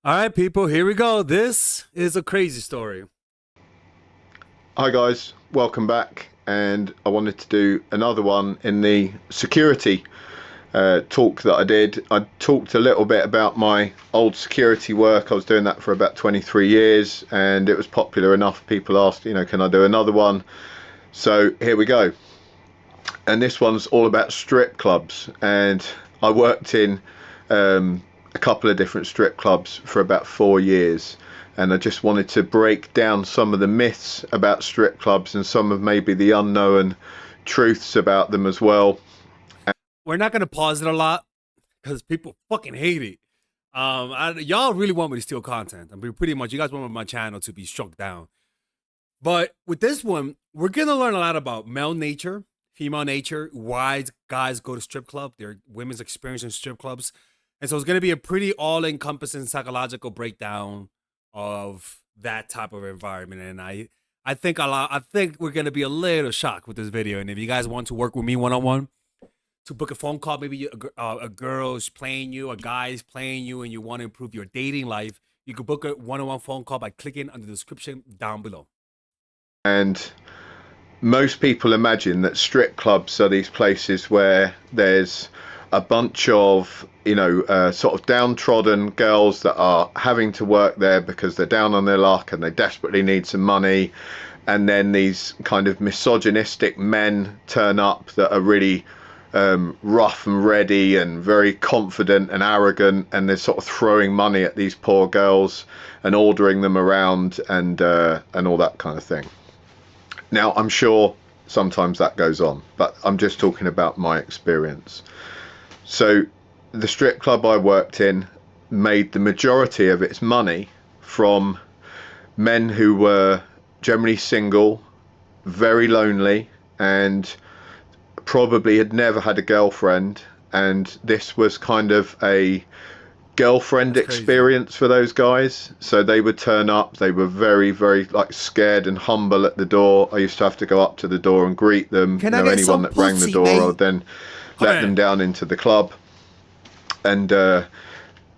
All right, people, here we go. This is a crazy story. Hi guys, welcome back. And I wanted to do another one in the security talk that I did. I talked a little bit about my old security work. I was doing that for about 23 years and it was popular enough. People asked, can I do another one? So here we go. And this one's all about strip clubs. And I worked in a couple of different strip clubs for about 4 years, and I just wanted to break down some of the myths about strip clubs and some of maybe the unknown truths about them as well. We're not gonna pause it a lot because people fucking hate it. Y'all really want me to steal content. I mean, pretty much, you guys want my channel to be struck down. But with this one, we're gonna learn a lot about male nature, female nature, why guys go to strip club, their women's experience in strip clubs, and so it's gonna be a pretty all-encompassing psychological breakdown of that type of environment. And I think I think we're gonna be a little shocked with this video. And if you guys want to work with me one-on-one to book a phone call, maybe a girl is playing you, a guy is playing you, and you want to improve your dating life, you could book a one-on-one phone call by clicking on the description down below. And most people imagine that strip clubs are these places where there's a bunch of sort of downtrodden girls that are having to work there because they're down on their luck and they desperately need some money, and then these kind of misogynistic men turn up that are really rough and ready and very confident and arrogant, and they're sort of throwing money at these poor girls and ordering them around and all that kind of thing. Now, I'm sure sometimes that goes on, but I'm just talking about my experience. So the strip club I worked in made the majority of its money from men who were generally single, very lonely, and probably had never had a girlfriend. And this was kind of a girlfriend That's crazy. experience for those guys. So they would turn up, they were very, very like scared and humble at the door. I used to have to go up to the door and greet them. Can I get Anyone some that rang the pussy, door, I mate? would then Come let them on. down into the club. And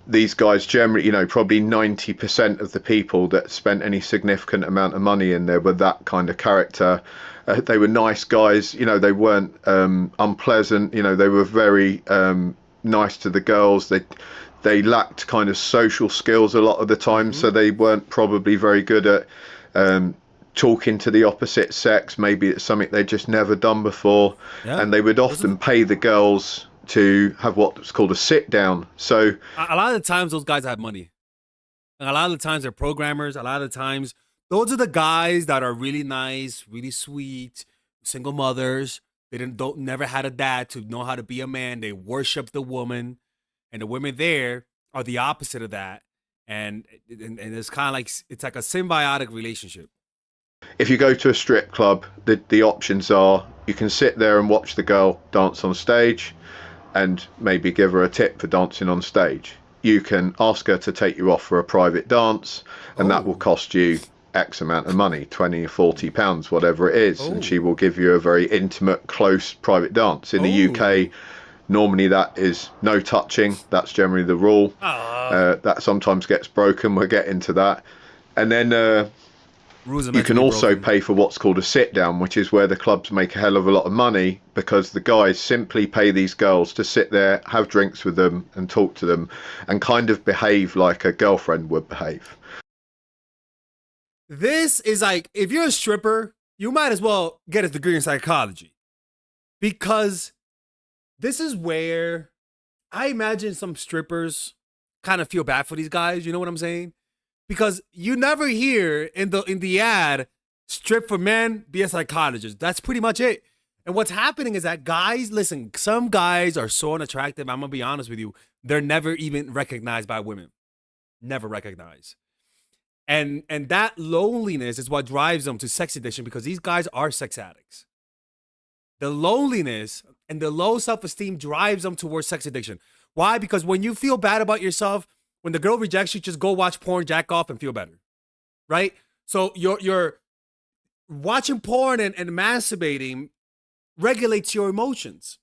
these guys generally, probably 90% of the people that spent any significant amount of money in there were that kind of character. They were nice guys, they weren't unpleasant, they were very nice to the girls. They lacked kind of social skills a lot of the time, Mm-hmm. so they weren't probably very good at talking to the opposite sex. Maybe it's something they'd just never done before, Yeah. and they would Those are often pay the girls to have what's called a sit down. So a lot of the times those guys have money. And a lot of the times they're programmers. A lot of the times those are the guys that are really nice, really sweet, single mothers. They didn't don't never had a dad to know how to be a man. They worship the woman, and the women there are the opposite of that. And it's kind of like it's like a symbiotic relationship. if you go to a strip club, the options are you can sit there and watch the girl dance on stage and maybe give her a tip for dancing on stage. You can ask her to take you off for a private dance, and that will Oh, cost you X amount of money, 20 or 40 pounds, whatever it is, and she oh, will give you a very intimate, close private dance. In the UK, oh. normally that is no touching. That's generally the rule. Ah, That sometimes gets broken. We'll get into that. And then rules are you meant to can be also broken. pay for what's called a sit down, which is where the clubs make a hell of a lot of money because the guys simply pay these girls to sit there, have drinks with them, and talk to them, and kind of behave like a girlfriend would behave. This is like if you're a stripper, you might as well get a degree in psychology because this is where I imagine some strippers kind of feel bad for these guys. You know what I'm saying? Because you never hear in the ad, strip for men, be a psychologist. That's pretty much it. And what's happening is that guys, listen, some guys are so unattractive. I'm gonna be honest with you, they're never even recognized by women. Never recognized. And that loneliness is what drives them to sex addiction because these guys are sex addicts. The loneliness and the low self-esteem drives them towards sex addiction. Why? Because when you feel bad about yourself, when the girl rejects you, just go watch porn, jack off, and feel better. Right? So you're watching porn and masturbating regulates your emotions.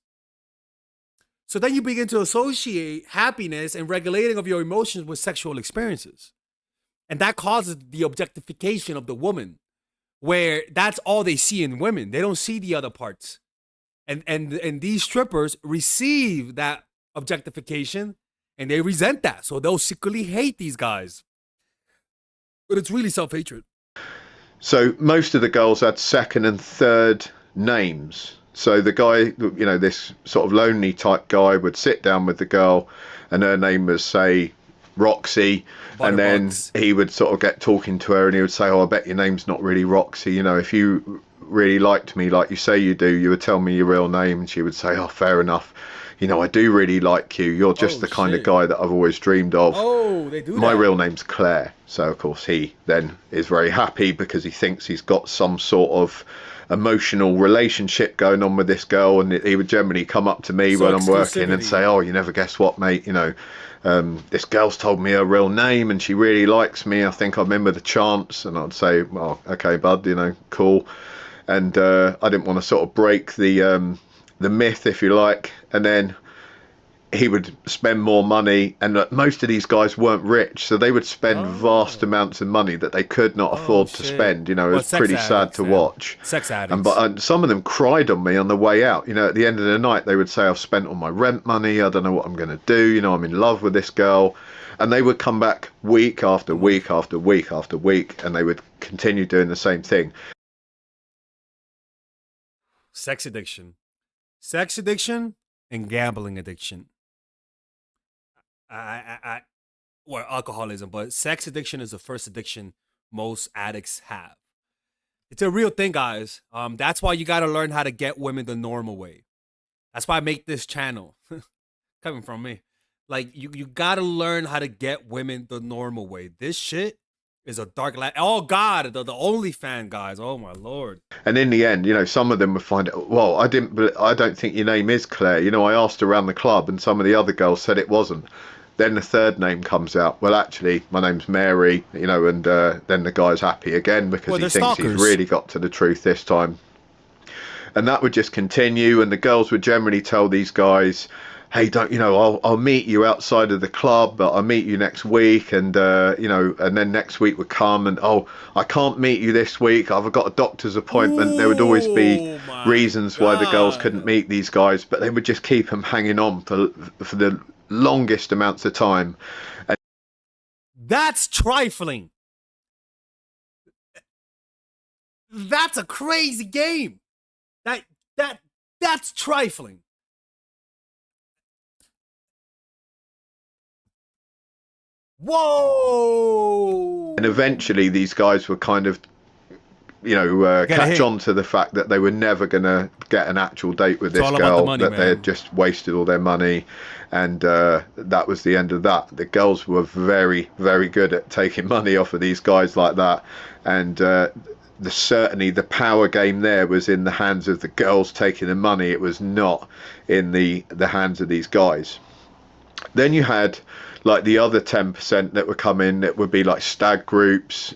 So then you begin to associate happiness and regulating of your emotions with sexual experiences. And that causes the objectification of the woman, where that's all they see in women. They don't see the other parts. And these strippers receive that objectification and they resent that. So they'll secretly hate these guys. But it's really self-hatred. So most of the girls had second and third names. So the guy, you know, this sort of lonely type guy would sit down with the girl and her name was, say, Roxy, and then he would sort of get talking to her and he would say, oh, I bet your name's not really Roxy. You know, if you really liked me like you say you do, you would tell me your real name. And she would say, oh, fair enough. You know, I do really like you. You're just the kind of guy that I've always dreamed of. Oh, they do that. My real name's Claire. So, of course, he then is very happy because he thinks he's got some sort of emotional relationship going on with this girl. And he would generally come up to me when I'm working and say, oh, you never guess what, mate, you know, this girl's told me her real name and she really likes me. I think I'm in with a chance. And I'd say, well, okay, bud, you know, cool. And I didn't want to sort of break the myth, if you like. And then he would spend more money, and most of these guys weren't rich, so they would spend vast amounts of money that they could not afford to spend. You know, it was pretty sad to watch. Sex addicts. And but some of them cried on me on the way out. You know, at the end of the night, they would say, I've spent all my rent money, I don't know what I'm going to do, you know, I'm in love with this girl. And they would come back week after week after week after week, and they would continue doing the same thing. Sex addiction. Sex addiction and gambling addiction. Or alcoholism, but sex addiction is the first addiction most addicts have. It's a real thing, guys. That's why you got to learn how to get women the normal way. That's why I make this channel. Coming from me. Like, you got to learn how to get women the normal way. This shit is a dark light. Oh, God, the OnlyFans guys. Oh, my Lord. And in the end, you know, some of them would find it, well, I don't think your name is Claire. You know, I asked around the club and some of the other girls said it wasn't. Then the third name comes out. Well, actually, my name's Mary, you know, and then the guy's happy again because he thinks he's really got to the truth this time. And that would just continue. And the girls would generally tell these guys, hey, don't, you know, I'll meet you outside of the club, but I'll meet you next week. And, you know, and then next week would come and, oh, I can't meet you this week. I've got a doctor's appointment. There would always be reasons why the girls couldn't meet these guys, but they would just keep them hanging on for the longest amounts of time. And that's trifling. That's a crazy game. That's trifling. Whoa! And eventually these guys were kind of, you know, catch on to the fact that they were never going to get an actual date with this girl, that they had just wasted all their money. And that was the end of that. The girls were very, very good at taking money off of these guys like that. And certainly the power game there was in the hands of the girls taking the money. It was not in the hands of these guys. Then you had like the other 10% that would come in, that would be like stag groups,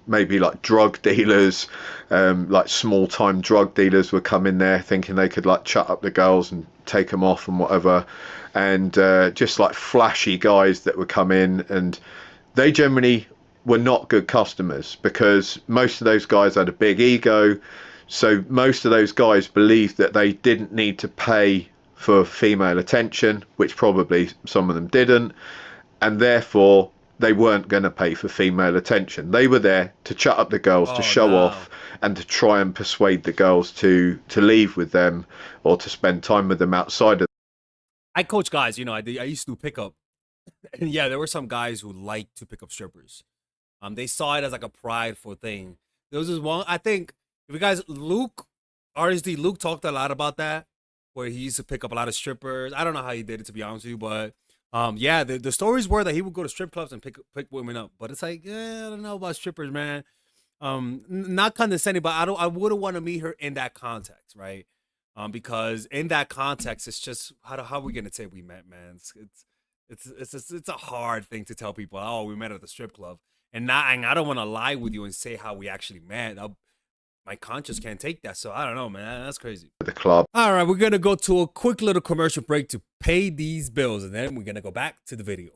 maybe like drug dealers, like small time drug dealers would come in there thinking they could like chat up the girls and take them off and whatever. And just like flashy guys that would come in, and they generally were not good customers because most of those guys had a big ego. So most of those guys believed that they didn't need to pay for female attention, which probably some of them didn't, and therefore they weren't going to pay for female attention. They were there to chat up the girls, to show off, and to try and persuade the girls to leave with them or to spend time with them outside of. I coach guys, you know, I used to pick up, and yeah, there were some guys who liked to pick up strippers. They saw it as like a prideful thing. There was this one, I think, if you guys, Luke, RSD, Luke talked a lot about that, where he used to pick up a lot of strippers. I don't know how he did it, to be honest with you, but yeah, the stories were that he would go to strip clubs and pick women up. But it's like, yeah, I don't know about strippers, man. Not condescending, but I wouldn't want to meet her in that context, right? Because in that context, it's just how are we gonna say we met, man? It's a hard thing to tell people. Oh, we met at the strip club, and I don't want to lie with you and say how we actually met. my conscience can't take that. So I don't know, man. That's crazy. The club. All right, we're gonna go to a quick little commercial break to pay these bills, and then we're gonna go back to the video.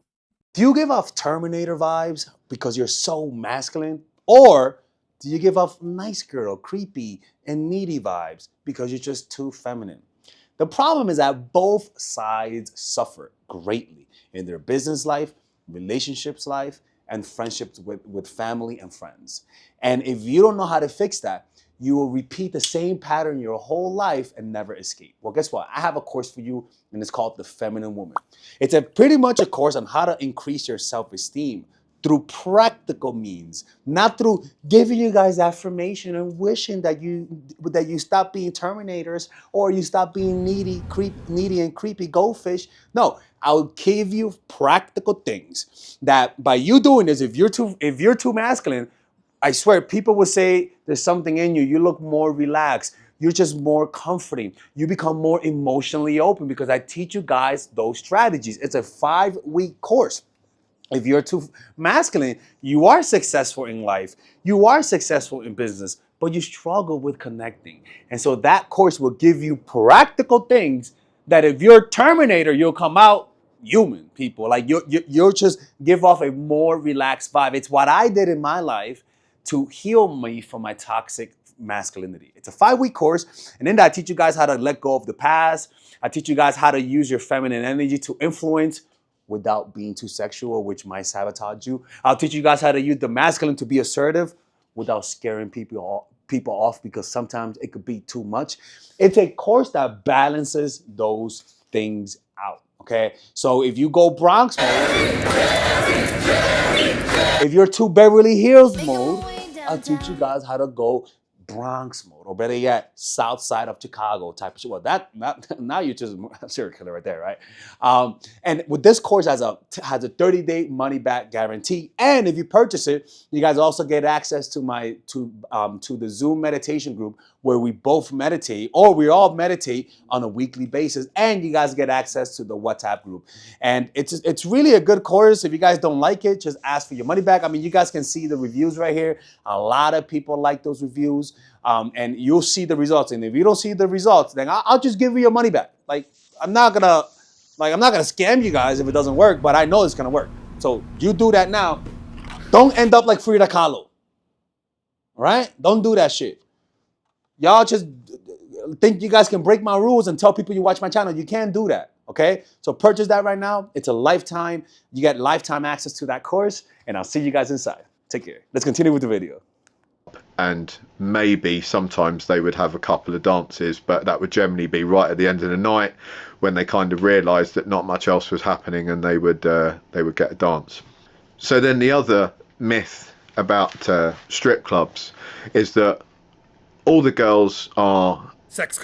Do you give off Terminator vibes because you're so masculine? Or do you give off nice girl, creepy, and needy vibes because you're just too feminine? The problem is that both sides suffer greatly in their business life, relationships life, and friendships with family and friends. And if you don't know how to fix that, you will repeat the same pattern your whole life and never escape. Well, guess what? I have a course for you, and it's called The Feminine Woman. It's pretty much a course on how to increase your self-esteem through practical means, not through giving you guys affirmation and wishing that you stop being Terminators or you stop being needy and creepy goldfish. No, I'll give you practical things that by you doing this, if you're too masculine, I swear people will say there's something in you. You look more relaxed. You're just more comforting. You become more emotionally open because I teach you guys those strategies. It's a 5-week course. If you're too masculine, you are successful in life. You are successful in business, but you struggle with connecting. And so that course will give you practical things that if you're Terminator, you'll come out human, people. Like you'll just give off a more relaxed vibe. It's what I did in my life to heal me from my toxic masculinity. It's a 5-week course, and in that I teach you guys how to let go of the past. I teach you guys how to use your feminine energy to influence without being too sexual, which might sabotage you. I'll teach you guys how to use the masculine to be assertive without scaring people off because sometimes it could be too much. It's a course that balances those things out. Okay, so if you go Bronx mode, if you're too Beverly Hills mode, I'll teach you guys how to go Bronx mode, or better yet, South Side of Chicago type of shit. Well, now you're just a serial killer right there, right? And with this course has a 30-day money back guarantee, and if you purchase it, you guys also get access to the Zoom meditation group where we both meditate, or we all meditate on a weekly basis, and you guys get access to the WhatsApp group. And it's really a good course. If you guys don't like it, just ask for your money back. I mean, you guys can see the reviews right here. A lot of people like those reviews. And you'll see the results. And if you don't see the results, then I'll just give you your money back. Like I'm not gonna scam you guys if it doesn't work, but I know it's gonna work. So you do that now. Don't end up like Frida Kahlo. All right? Don't do that shit. Y'all just think you guys can break my rules and tell people you watch my channel. You can't do that. Okay? So purchase that right now. It's a lifetime. You get lifetime access to that course, and I'll see you guys inside. Take care. Let's continue with the video. And maybe sometimes they would have a couple of dances, but that would generally be right at the end of the night when they kind of realised that not much else was happening, and they would get a dance. So then the other myth about strip clubs is that all the girls are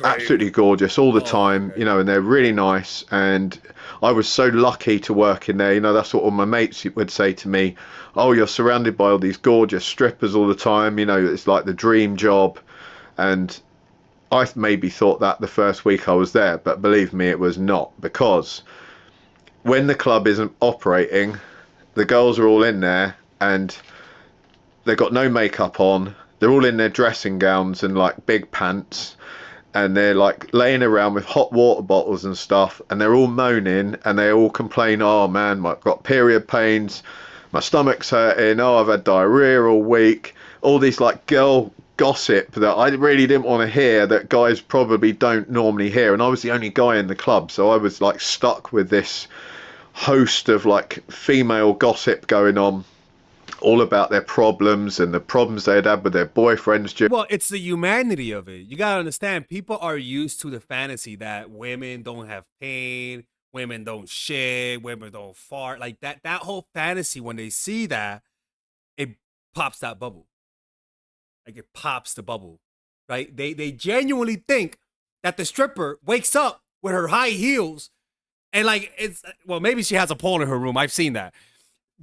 absolutely gorgeous all the time, you know, and they're really nice. And I was so lucky to work in there. You know, that's what all my mates would say to me. Oh, you're surrounded by all these gorgeous strippers all the time. You know, it's like the dream job. And I maybe thought that the first week I was there, but believe me, it was not, because when the club isn't operating, the girls are all in there and they've got no makeup on. They're all in their dressing gowns and like big pants, and they're like laying around with hot water bottles and stuff, and they're all moaning and they all complain, oh man, I've got period pains, my stomach's hurting, oh I've had diarrhea all week, all these like girl gossip that I really didn't want to hear, that guys probably don't normally hear. And I was the only guy in the club, so I was like stuck with this host of like female gossip going on, all about their problems and the problems they'd had with their boyfriends. Well, it's the humanity of it. You gotta understand, people are used to the fantasy that women don't have pain, women don't shit, women don't fart. Like that whole fantasy, when they see that, it pops that bubble. Like it pops the bubble, right? They genuinely think that the stripper wakes up with her high heels and like well, maybe she has a pole in her room. I've seen that.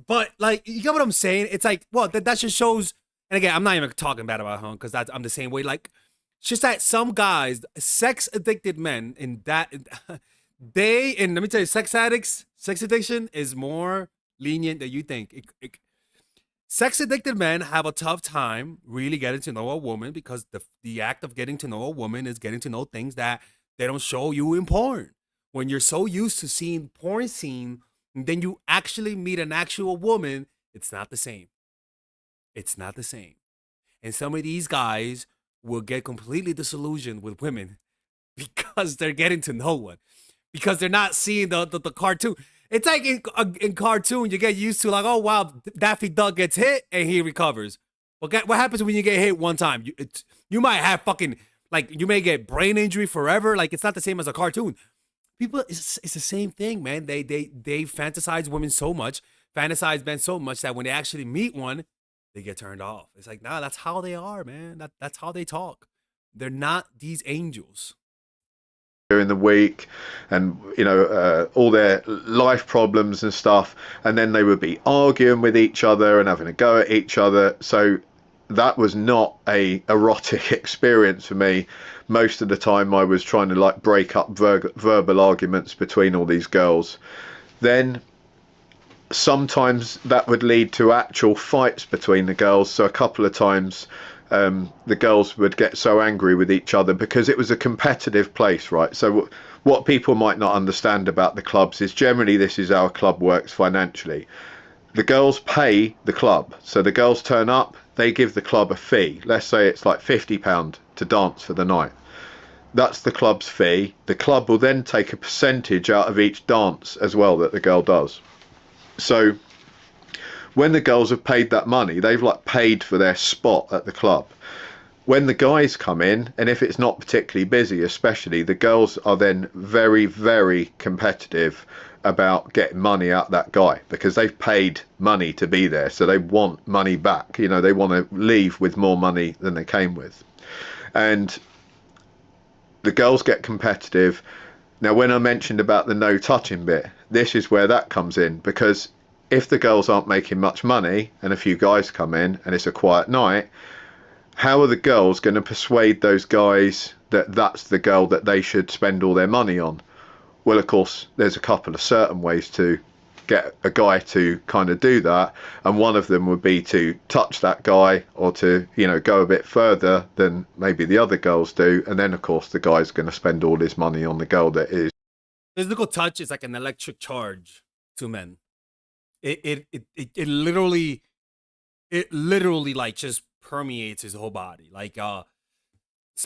But like, you get what I'm saying? It's like, well, that just shows. And again, I'm not even talking bad about her because I'm the same way. Like, it's just that some guys, sex addicted men, and let me tell you, sex addiction is more lenient than you think. Sex addicted men have a tough time really getting to know a woman because the act of getting to know a woman is getting to know things that they don't show you in porn. When you're so used to seeing porn scene, and then you actually meet an actual woman, it's not the same. It's not the same. And some of these guys will get completely disillusioned with women because they're getting to know one, because they're not seeing the cartoon. It's like in cartoon, you get used to like, oh wow, Daffy Duck gets hit and he recovers. What happens when you get hit one time? You might have fucking like you may get brain injury forever. Like it's not the same as a cartoon. People, it's the same thing, man. They fantasize women so much, fantasize men so much that when they actually meet one, they get turned off. It's like, nah, that's how they are, man. That's how they talk. They're not these angels. During the week, and all their life problems and stuff, and then they would be arguing with each other and having a go at each other. So that was not a erotic experience for me. Most of the time I was trying to like break up verbal arguments between all these girls. Then sometimes that would lead to actual fights between the girls. So a couple of times the girls would get so angry with each other because it was a competitive place, right? So what people might not understand about the clubs is generally this is how a club works financially. The girls pay the club. So the girls turn up, they give the club a fee. Let's say it's like £50 to dance for the night. That's the club's fee. The club will then take a percentage out of each dance as well that the girl does. So when the girls have paid that money, they've like paid for their spot at the club. When the guys come in, and if it's not particularly busy, especially, the girls are then very, very competitive about getting money out of that guy because they've paid money to be there. So they want money back. They want to leave with more money than they came with. And the girls get competitive. Now, when I mentioned about the no touching bit, this is where that comes in, because if the girls aren't making much money and a few guys come in and it's a quiet night, how are the girls going to persuade those guys that that's the girl that they should spend all their money on? Well, of course, there's a couple of certain ways to get a guy to kind of do that, and one of them would be to touch that guy or to go a bit further than maybe the other girls do, and then of course the guy's going to spend all his money on the girl that is. Physical touch is like an electric charge to men. It literally like just permeates his whole body. Like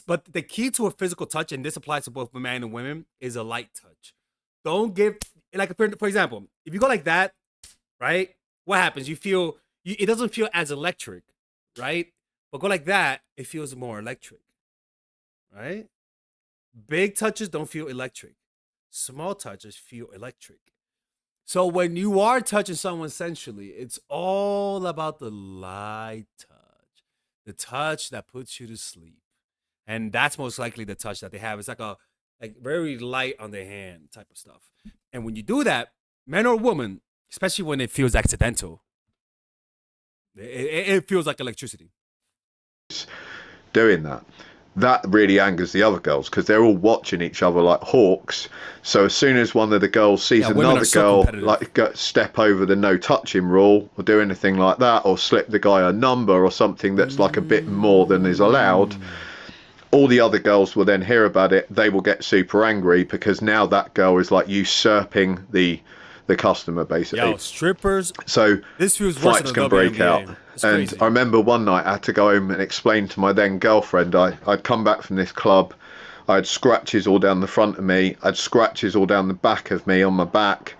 but the key to a physical touch, and this applies to both men and women, is a light touch. Don't give, like, for example, if you go like that, right? What happens? It doesn't feel as electric, right? But go like that, it feels more electric, right? Big touches don't feel electric. Small touches feel electric. So when you are touching someone sensually, it's all about the light touch, the touch that puts you to sleep. And that's most likely the touch that they have. It's like very light on their hand type of stuff. And when you do that, man or woman, especially when it feels accidental, it feels like electricity. Doing that really angers the other girls because they're all watching each other like hawks. So as soon as one of the girls sees another girl like step over the no touching rule or do anything like that, or slip the guy a number or something that's like a bit more than is allowed, all the other girls will then hear about it. They will get super angry because now that girl is like usurping the customer, basically. Yo, strippers. So this feels worse fights can break out. And I remember one night I had to go home and explain to my then girlfriend, I'd come back from this club, I had scratches all down the front of me, I had scratches all down the back of me on my back,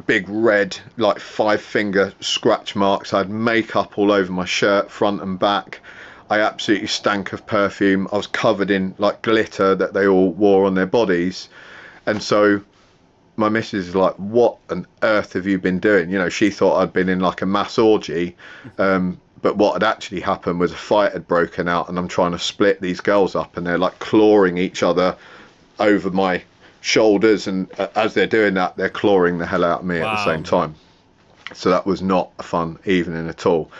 big red like 5-finger scratch marks. I had makeup all over my shirt, front and back. I absolutely stank of perfume. I was covered in like glitter that they all wore on their bodies. And so my missus is like, what on earth have you been doing? She thought I'd been in like a mass orgy. But what had actually happened was a fight had broken out and I'm trying to split these girls up and they're like clawing each other over my shoulders. And as they're doing that, they're clawing the hell out of me at the same time. So that was not a fun evening at all.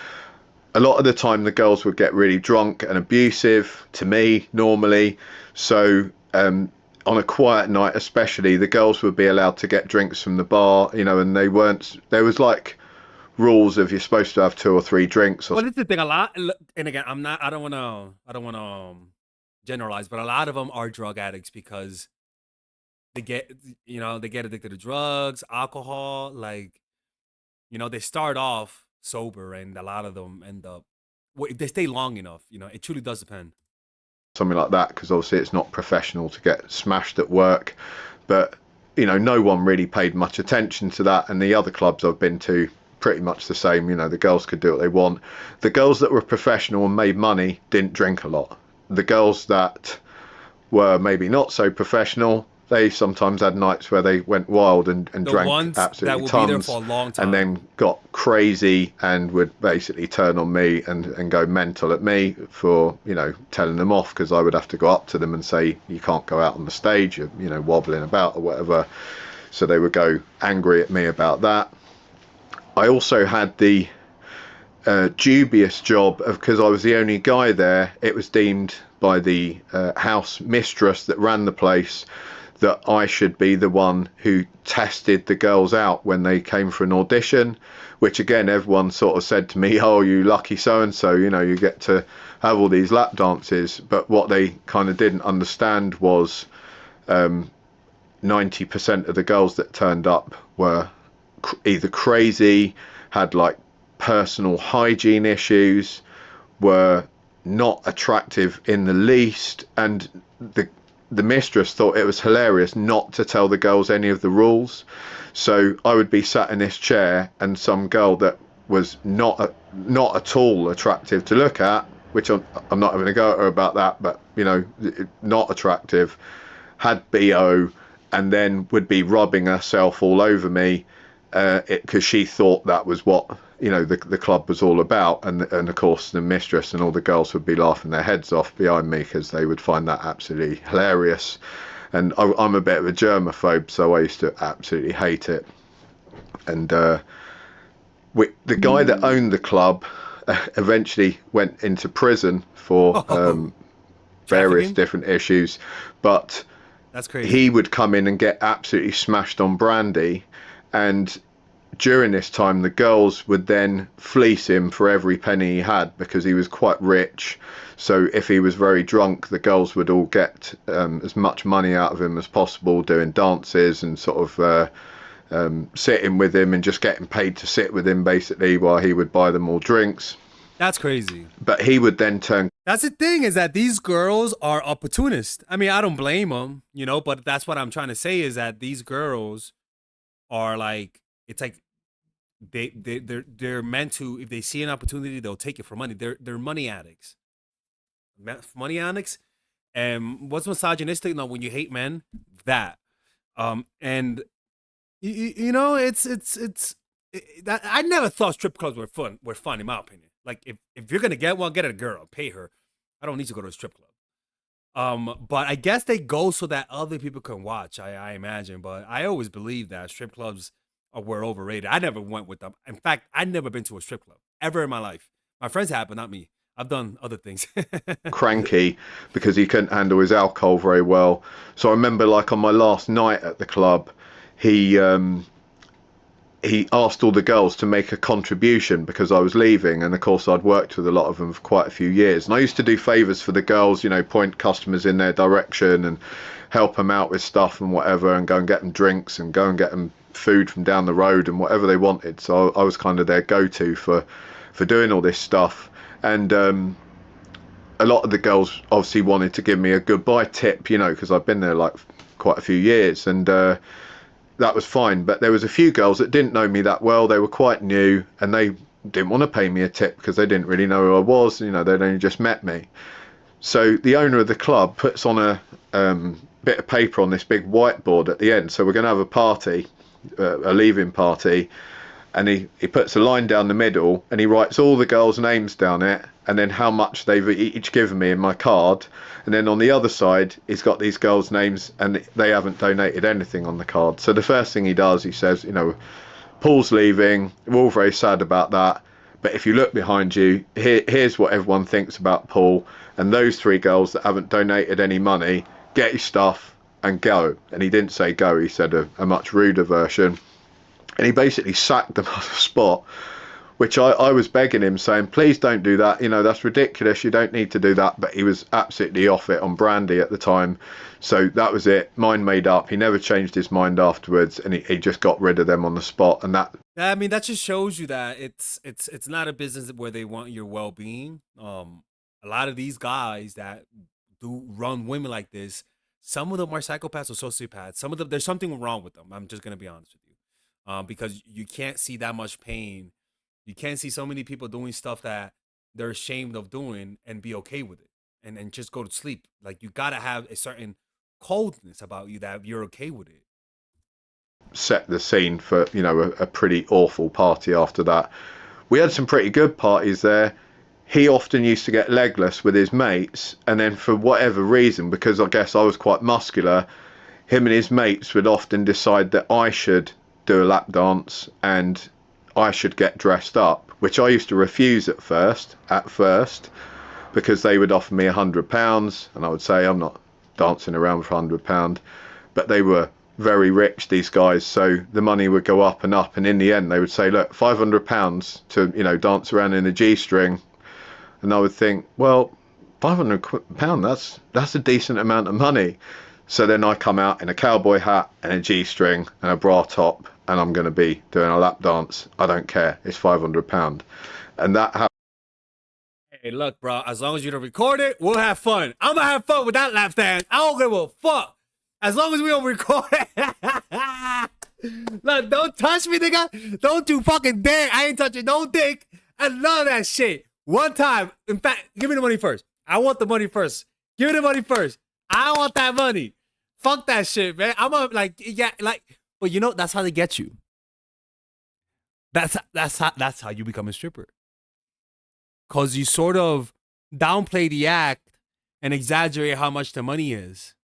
A lot of the time the girls would get really drunk and abusive to me normally. So on a quiet night especially, the girls would be allowed to get drinks from the bar, and they weren't, there was like rules of you're supposed to have 2 or 3 drinks. Or Well, this is the thing. A lot, and again, I don't want to generalize, but a lot of them are drug addicts because they get, they get addicted to drugs, alcohol. Like, they start off sober, and a lot of them end up. Well, if they stay long enough, it truly does depend. something like that, because obviously it's not professional to get smashed at work. But no one really paid much attention to that, and the other clubs I've been to, pretty much the same. The girls could do what they want. The girls that were professional and made money didn't drink a lot. The girls that were maybe not so professional, they sometimes had nights where they went wild and drank absolutely tons, be there for a long time, and then got crazy and would basically turn on me and go mental at me for telling them off, because I would have to go up to them and say, you can't go out on the stage, you're wobbling about or whatever. So they would go angry at me about that. I also had the dubious job of, because I was the only guy there, it was deemed by the house mistress that ran the place that I should be the one who tested the girls out when they came for an audition, which again, everyone sort of said to me, oh, you lucky so-and-so, you get to have all these lap dances. But what they kind of didn't understand was 90% of the girls that turned up were either crazy, had like personal hygiene issues, were not attractive in the least, and the mistress thought it was hilarious not to tell the girls any of the rules. So I would be sat in this chair, and some girl that was not at all attractive to look at, which I'm not having a go at her about that, but not attractive, had BO, and then would be rubbing herself all over me because she thought that was what the club was all about, and of course the mistress and all the girls would be laughing their heads off behind me because they would find that absolutely hilarious. And I'm a bit of a germaphobe, so I used to absolutely hate it. And the guy that owned the club eventually went into prison for various different issues, but that's crazy. He would come in and get absolutely smashed on brandy, and during this time the girls would then fleece him for every penny he had, because he was quite rich. So if he was very drunk, the girls would all get as much money out of him as possible, doing dances and sort of sitting with him and just getting paid to sit with him basically, while he would buy them all drinks. That's crazy. But he would then turn. That's the thing, is that these girls are opportunists. I mean, I don't blame them, but that's what I'm trying to say, is that these girls are like, it's like they're meant to, if they see an opportunity, they'll take it for money. They're money addicts. Money addicts. And what's misogynistic? No, when you hate men, that. And it's that I never thought strip clubs were fun in my opinion. Like if you're gonna get one, get a girl, pay her. I don't need to go to a strip club. But I guess they go so that other people can watch, I imagine. But I always believed that strip clubs were overrated. I never went with them. In fact, I'd never been to a strip club ever in my life. My friends have, but not me. I've done other things. Cranky because he couldn't handle his alcohol very well. So I remember, like, on my last night at the club, he asked all the girls to make a contribution because I was leaving, and of course I'd worked with a lot of them for quite a few years, and I used to do favors for the girls, point customers in their direction and help them out with stuff and whatever, and go and get them drinks and go and get them food from down the road and whatever they wanted. So I was kind of their go-to for doing all this stuff. And a lot of the girls obviously wanted to give me a goodbye tip, because I've been there like quite a few years, and that was fine. But there was a few girls that didn't know me that well. They were quite new, and they didn't want to pay me a tip because they didn't really know who I was. They'd only just met me. So the owner of the club puts on a bit of paper on this big whiteboard at the end. So we're going to have a party, a leaving party. And he puts a line down the middle, and he writes all the girls' names down it, and then how much they've each given me in my card. And then on the other side, he's got these girls' names, and they haven't donated anything on the card. So the first thing he does, he says, Paul's leaving. We're all very sad about that. But if you look behind you, here's what everyone thinks about Paul. And those 3 girls that haven't donated any money, get your stuff and go. And he didn't say go, he said a much ruder version. And he basically sacked them on the spot. which I was begging him, saying, please don't do that. You know, that's ridiculous. You don't need to do that. But he was absolutely off it on brandy at the time. So that was it. Mind made up. He never changed his mind afterwards, and he just got rid of them on the spot. And that, I mean, that just shows you that it's not a business where they want your well-being. A lot of these guys that do run women like this, some of them are psychopaths or sociopaths. Some of them, there's something wrong with them. I'm just gonna be honest with you, because you can't see that much pain. You can't see so many people doing stuff that they're ashamed of doing and be okay with it, and just go to sleep. Like, you gotta have a certain coldness about you that you're okay with it. set the scene for, you know, a pretty awful party after that. We had some pretty good parties there. He often used to get legless with his mates, and then for whatever reason, because I guess I was quite muscular, him and his mates would often decide that I should do a lap dance and I should get dressed up, which I used to refuse at first, because they would offer me £100 and I would say I'm not dancing around for £100. But they were very rich, these guys, so the money would go up, and in the end they would say, look, £500 to, you know, dance around in a G-string. And I would think, well, £500, that's a decent amount of money. So then I come out in a cowboy hat and a G-string and a bra top, and I'm going to be doing a lap dance. I don't care. It's £500. And that happened. Hey, look, bro, as long as you don't record it, we'll have fun. I'm gonna have fun with that lap dance. I don't give a fuck. As long as we don't record it. Look, don't touch me, nigga. Don't you fucking dare. I ain't touching no dick and none of that shit. One time. In fact, give me the money first. I want the money first. Give me the money first. I want that money. Fuck that shit, man. I'm a, like, yeah, like, but you know, that's how they get you. That's how you become a stripper. Cause you sort of downplay the act and exaggerate how much the money is.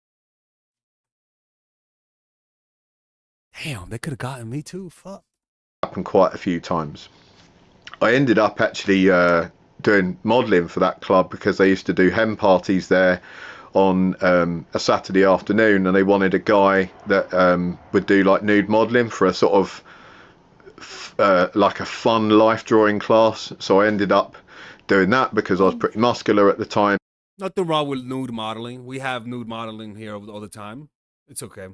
Damn, they could have gotten me too. Fuck. Happened quite a few times. I ended up actually doing modelling for that club because they used to do hen parties there on a Saturday afternoon, and they wanted a guy that would do like nude modelling for a sort of like a fun life drawing class. So I ended up doing that because I was pretty muscular at the time. Nothing wrong with nude modeling. We have nude modeling here all the time. It's okay.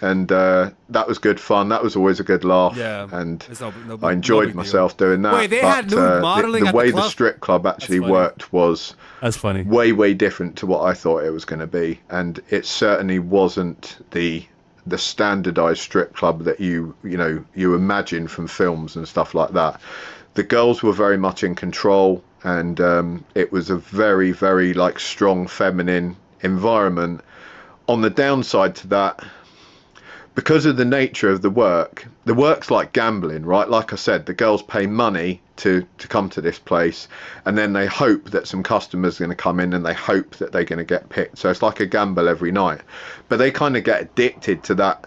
And that was good fun. That was always a good laugh. Yeah, and no I enjoyed myself doing that. Wait, they had nude modeling the at way the club? the strip club actually worked was that's funny. Way different to what I thought it was going to be, and it certainly wasn't the standardized strip club that you imagine from films and stuff like that. The girls were very much in control, and it was a very, very like strong feminine environment. On the downside to that, because of the nature of the work's like gambling, right? Like I said, the girls pay money to come to this place, and then they hope that some customers are going to come in, and they hope that they're going to get picked. So it's like a gamble every night. But they kind of get addicted to that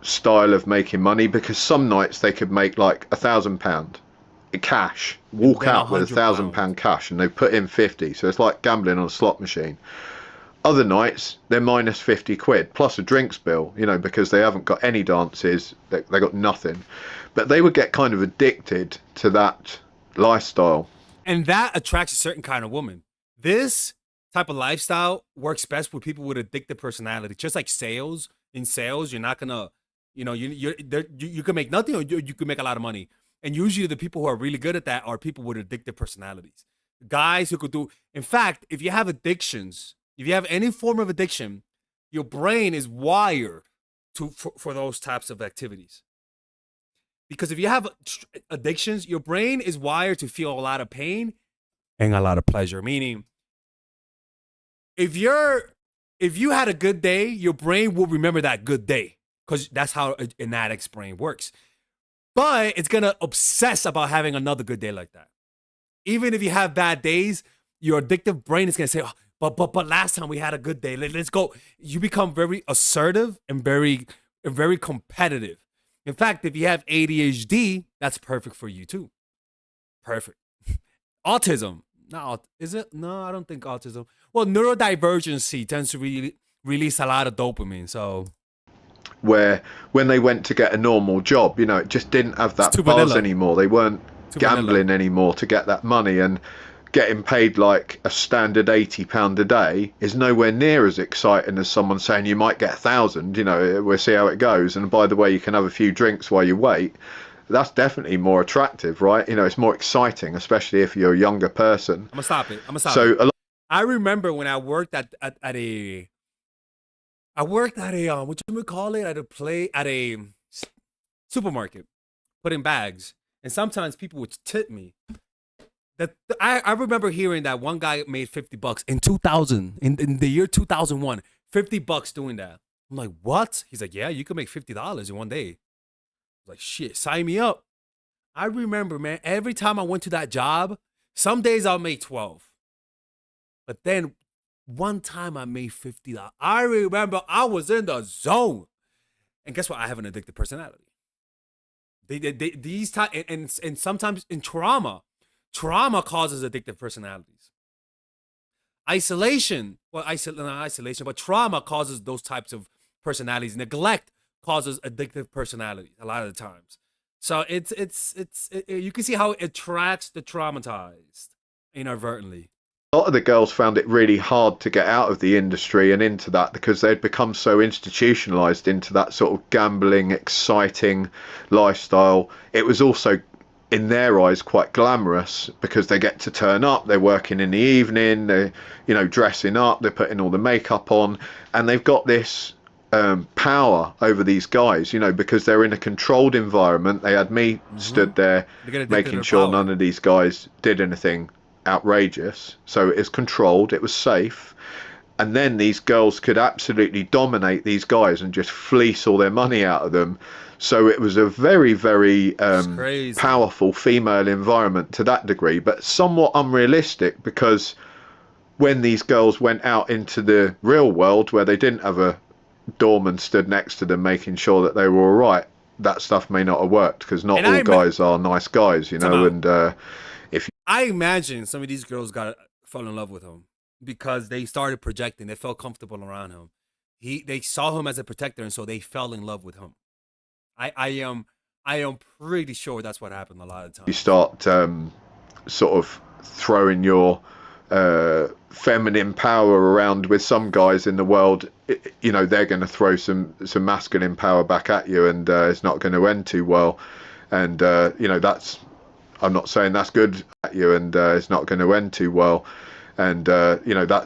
style of making money, because some nights they could make like £1,000 cash, walk out with £1,000 cash, and they put in 50. So it's like gambling on a slot machine. Other nights they're minus 50 quid plus a drinks bill, you know, because they haven't got any dances, they got nothing. But they would get kind of addicted to that lifestyle, and that attracts a certain kind of woman. This type of lifestyle works best with people with addictive personality. Just like sales. In sales, you're not gonna, you know, you can make nothing, or you can make a lot of money. And usually the people who are really good at that are people with addictive personalities. Guys who could do, in fact, if you have addictions, if you have any form of addiction, your brain is wired for those types of activities. Because if you have addictions, your brain is wired to feel a lot of pain and a lot of pleasure. Meaning, if you had a good day, your brain will remember that good day, because that's how an addict's brain works. But it's gonna obsess about having another good day like that. Even if you have bad days, your addictive brain is gonna say, oh, but last time we had a good day. Let's go. You become very assertive and very competitive. In fact, if you have ADHD, that's perfect for you too. Perfect. Autism. Is it? No, I don't think autism. Well, neurodivergency tends to release a lot of dopamine. So where when they went to get a normal job, you know, it just didn't have that buzz anymore. They weren't gambling anymore to get that money, and getting paid like a standard £80 a day is nowhere near as exciting as someone saying you might get 1,000. You know, we'll see how it goes, and by the way, you can have a few drinks while you wait. That's definitely more attractive, right? You know, it's more exciting, especially if you're a younger person. I'm gonna stop it. I remember when I worked at a what you would call it, at a supermarket, putting bags, and sometimes people would tip me. That I remember hearing that one guy made $50 in 2000, in the year 2001, $50 doing that. I'm like, what? He's like, yeah, you can make $50 in one day. I was like, shit, sign me up. I remember, man, every time I went to that job, some days I'll make 12. But then one time I made $50. I remember I was in the zone. And guess what? I have an addictive personality. These times, and sometimes in trauma causes addictive personalities. Isolation, well, not isolation, but trauma causes those types of personalities. Neglect causes addictive personalities a lot of the times. So it's you can see how it attracts the traumatized inadvertently. A lot of the girls found it really hard to get out of the industry and into that because they'd become so institutionalized into that sort of gambling, exciting lifestyle. It was also, in their eyes, quite glamorous because they get to turn up, they're working in the evening, they're, you know, dressing up, they're putting all the makeup on, and they've got this power over these guys, you know, because they're in a controlled environment. They had me stood there making sure none of these guys did anything outrageous, so it was controlled, it was safe, and then these girls could absolutely dominate these guys and just fleece all their money out of them. So it was a very, very powerful female environment to that degree, but somewhat unrealistic, because when these girls went out into the real world where they didn't have a doorman stood next to them making sure that they were all right, that stuff may not have worked, because not all guys are nice guys, you know. And I imagine some of these girls fell in love with him because they started projecting. They felt comfortable around him. They saw him as a protector, and so they fell in love with him. I am pretty sure that's what happened a lot of times. You start sort of throwing your feminine power around with some guys in the world, you know, they're going to throw some masculine power back at you, and it's not going to end too well. And you know, I'm not saying that's good at you, and it's not going to end too well. And you know,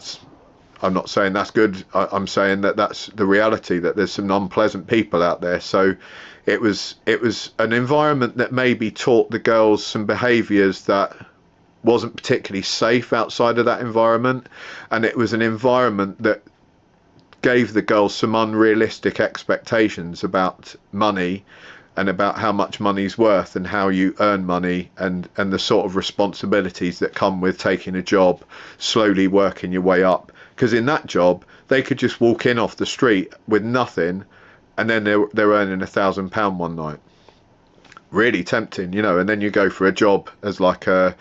I'm not saying that's good. I'm saying that that's the reality, that there's some unpleasant people out there. So it was an environment that maybe taught the girls some behaviours that wasn't particularly safe outside of that environment, and it was an environment that gave the girls some unrealistic expectations about money and about how much money's worth and how you earn money, and the sort of responsibilities that come with taking a job, slowly working your way up. Because in that job, they could just walk in off the street with nothing, and then they're earning £1,000 one night. Really tempting, you know. And then you go for a job as like a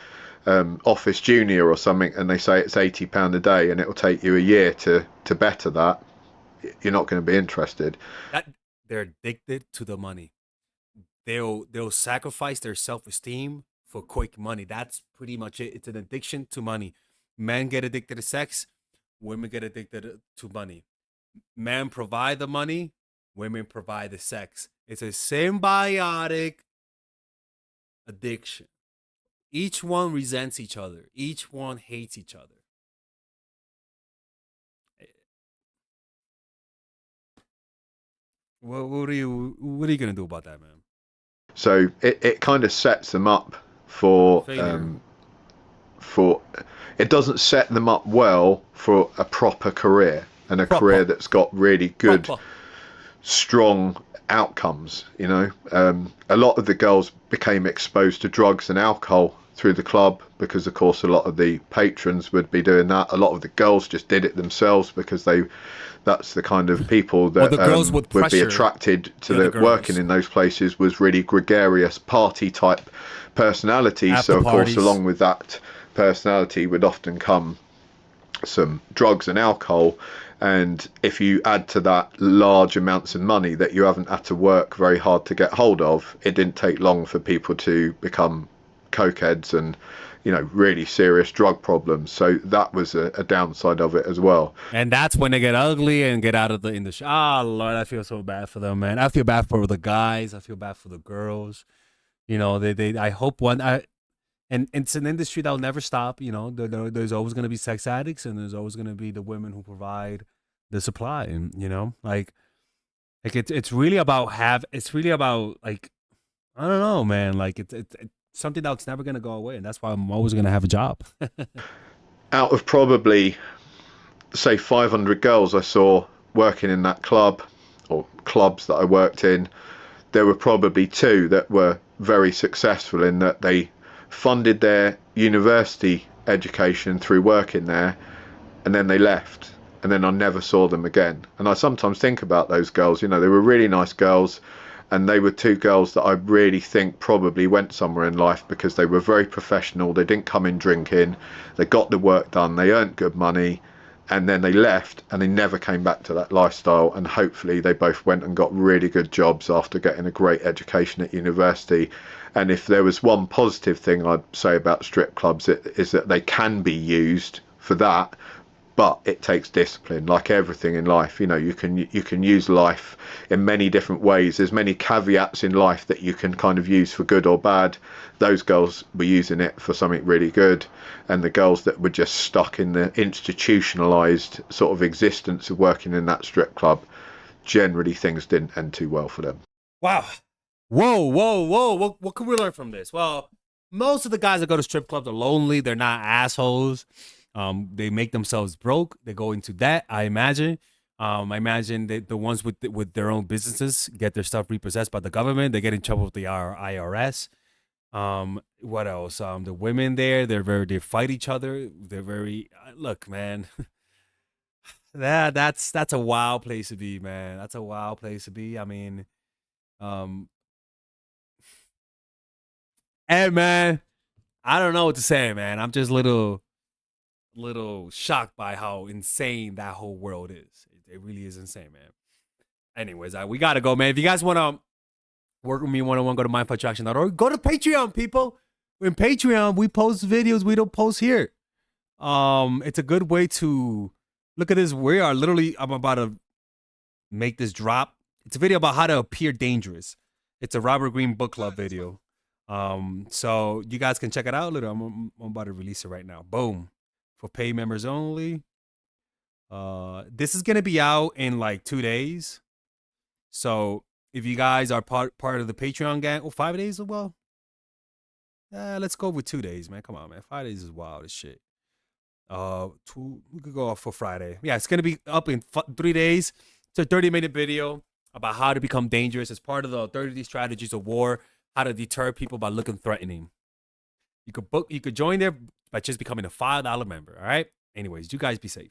office junior or something, and they say it's £80 a day, and it'll take you a year to better that. You're not going to be interested. They're addicted to the money. They'll sacrifice their self-esteem for quick money. That's pretty much it. It's an addiction to money. Men get addicted to sex, women get addicted to money. Men provide the money, women provide the sex. It's a symbiotic addiction. Each one resents each other. Each one hates each other. What are you gonna do about that, man? So it kind of sets them up for it doesn't set them up well for a proper career, and a career that's got really good, strong outcomes. You know, a lot of the girls became exposed to drugs and alcohol through the club because, of course, a lot of the patrons would be doing that. A lot of the girls just did it themselves because that's the kind of people that would be attracted to the working in those places, was really gregarious party type personalities. So of course, along with that personality would often come some drugs and alcohol, and if you add to that large amounts of money that you haven't had to work very hard to get hold of, it didn't take long for people to become cokeheads and, you know, really serious drug problems. So that was a downside of it as well. And that's when they get ugly and get out of the industry. Oh Lord, I feel so bad for them, man. I feel bad for the guys. I feel bad for the girls. You know, I hope and it's an industry that'll never stop. You know, there's always gonna be sex addicts, and there's always gonna be the women who provide the supply. And you know, like it's really about like, I don't know, man. Like it's something that's never gonna go away, and that's why I'm always gonna have a job. Out of probably, say, 500 girls I saw working in that club or clubs that I worked in, there were probably 2 that were very successful in that they funded their university education through working there, and then they left, and then I never saw them again. And I sometimes think about those girls. You know, they were really nice girls, and they were 2 girls that I really think probably went somewhere in life because they were very professional. They didn't come in drinking, they got the work done, they earned good money, and then they left and they never came back to that lifestyle. And hopefully they both went and got really good jobs after getting a great education at university. And if there was one positive thing I'd say about strip clubs, it is that they can be used for that, but it takes discipline. Like everything in life, you know, you can use life in many different ways. There's many caveats in life that you can kind of use for good or bad. Those girls were using it for something really good, and the girls that were just stuck in the institutionalized sort of existence of working in that strip club, generally things didn't end too well for them. Wow. Whoa. What can we learn from this? Well, most of the guys that go to strip clubs are lonely. They're not assholes. They make themselves broke. They go into debt, I imagine. I imagine that the ones with their own businesses get their stuff repossessed by the government. They get in trouble with the IRS. What else? The women there, they fight each other. They're very, look, man. That's a wild place to be, man. That's a wild place to be. I mean, hey, man, I don't know what to say, man. I'm just little shocked by how insane that whole world is. It really is insane, man. Anyways, we gotta go, man. If you guys want to work with me one-on-one, go to mindfultraction.org. Go to Patreon, people. In Patreon, we post videos we don't post here. It's a good way to look at this. I'm about to make this drop. It's a video about how to appear dangerous. It's a Robert Greene book club video. So you guys can check it out. I'm about to release it right now. Boom. For paid members only. This is gonna be out in like 2 days. So if you guys are part of the Patreon gang, 5 days as well. Let's go with 2 days, man. Come on, man. 5 days is wild as shit. We could go off for Friday. Yeah, it's gonna be up in 3 days. It's a 30-minute video about how to become dangerous as part of the 30 strategies of war. How to deter people by looking threatening. You could join there by just becoming a $5 member. All right. Anyways, you guys be safe.